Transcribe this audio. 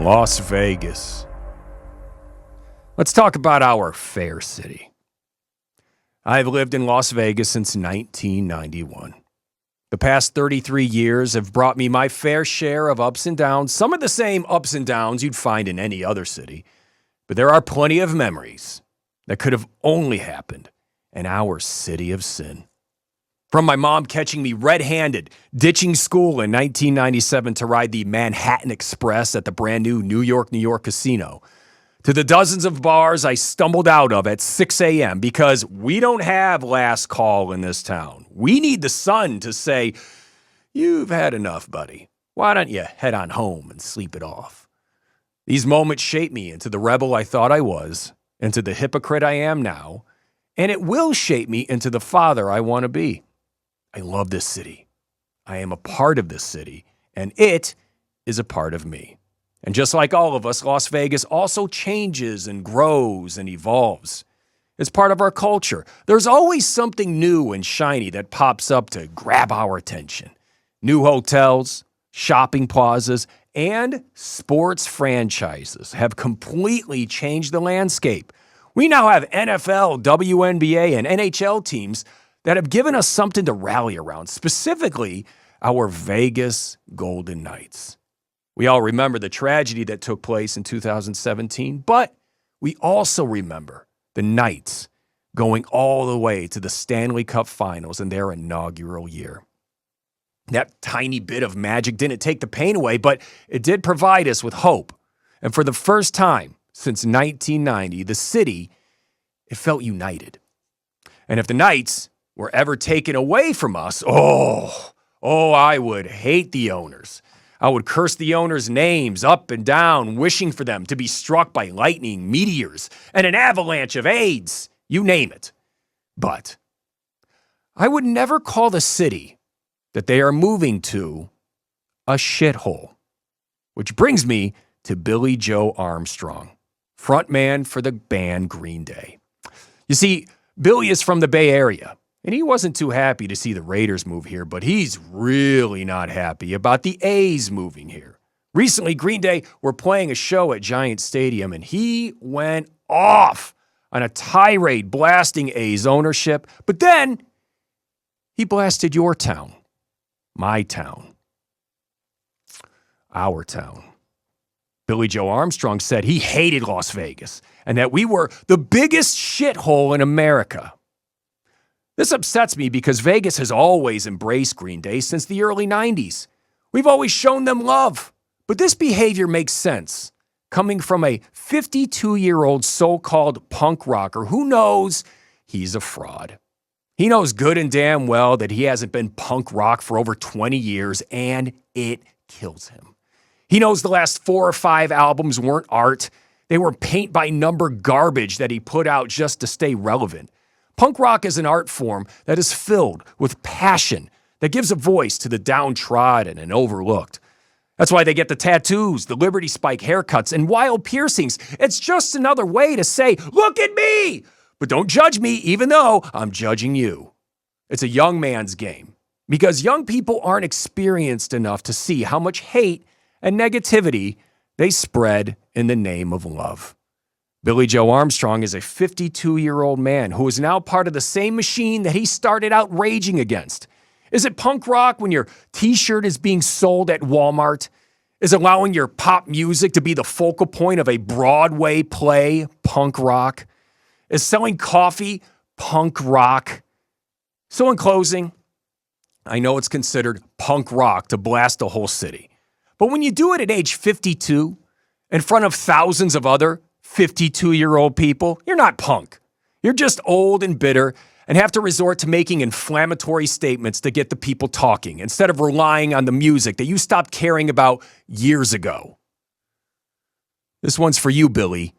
Las Vegas. Let's talk about our fair city. I've lived in Las Vegas since 1991. The past 33 years have brought me my fair share of ups and downs, some of the same ups and downs you'd find in any other city. But there are plenty of memories that could have only happened in our city of sin. From my mom catching me red-handed, ditching school in 1997 to ride the Manhattan Express at the brand new New York casino, to the dozens of bars I stumbled out of at 6 a.m. because we don't have last call in this town. We need the sun to say, "You've had enough, buddy. Why don't you head on home and sleep it off?" These moments shaped me into the rebel I thought I was, into the hypocrite I am now, and it will shape me into the father I want to be. I love this city. I am a part of this city, and it is a part of me. And just like all of us, Las Vegas also changes and grows and evolves. It's part of our culture. There's always something new and shiny that pops up to grab our attention. New hotels, shopping plazas, and sports franchises have completely changed the landscape. We now have NFL, WNBA, and NHL teams that have given us something to rally around, specifically our Vegas Golden Knights. We all remember the tragedy that took place in 2017, but we also remember the Knights going all the way to the Stanley Cup Finals in their inaugural year. That tiny bit of magic didn't take the pain away, but it did provide us with hope. And for the first time since 1990, the city, it felt united. And if the Knights were ever taken away from us, I would hate the owners. I would curse the owners' names up and down, wishing for them to be struck by lightning, meteors, and an avalanche of AIDS, you name it. But I would never call the city that they are moving to a shithole. Which brings me to Billy Joe Armstrong, frontman for the band Green Day. You see, Billy is from the Bay Area, and he wasn't too happy to see the Raiders move here, but he's really not happy about the A's moving here. Recently, Green Day were playing a show at Giant Stadium, and he went off on a tirade blasting A's ownership, but then he blasted your town, my town, our town. Billy Joe Armstrong said he hated Las Vegas and that we were the biggest shithole in America. This upsets me because Vegas has always embraced Green Day since the early 90s. We've always shown them love. But this behavior makes sense, coming from a 52-year-old so-called punk rocker who knows he's a fraud. He knows good and damn well that he hasn't been punk rock for over 20 years, and it kills him. He knows the last 4 or 5 albums weren't art. They were paint-by-number garbage that he put out just to stay relevant. Punk rock is an art form that is filled with passion, that gives a voice to the downtrodden and overlooked. That's why they get the tattoos, the Liberty Spike haircuts, and wild piercings. It's just another way to say, "Look at me!" But don't judge me, even though I'm judging you. It's a young man's game, because young people aren't experienced enough to see how much hate and negativity they spread in the name of love. Billy Joe Armstrong is a 52-year-old man who is now part of the same machine that he started out raging against. Is it punk rock when your t-shirt is being sold at Walmart? Is allowing your pop music to be the focal point of a Broadway play punk rock? Is selling coffee punk rock? So in closing, I know it's considered punk rock to blast a whole city. But when you do it at age 52, in front of thousands of other 52-year-old people, you're not punk. You're just old and bitter and have to resort to making inflammatory statements to get the people talking instead of relying on the music that you stopped caring about years ago. This one's for you, Billy.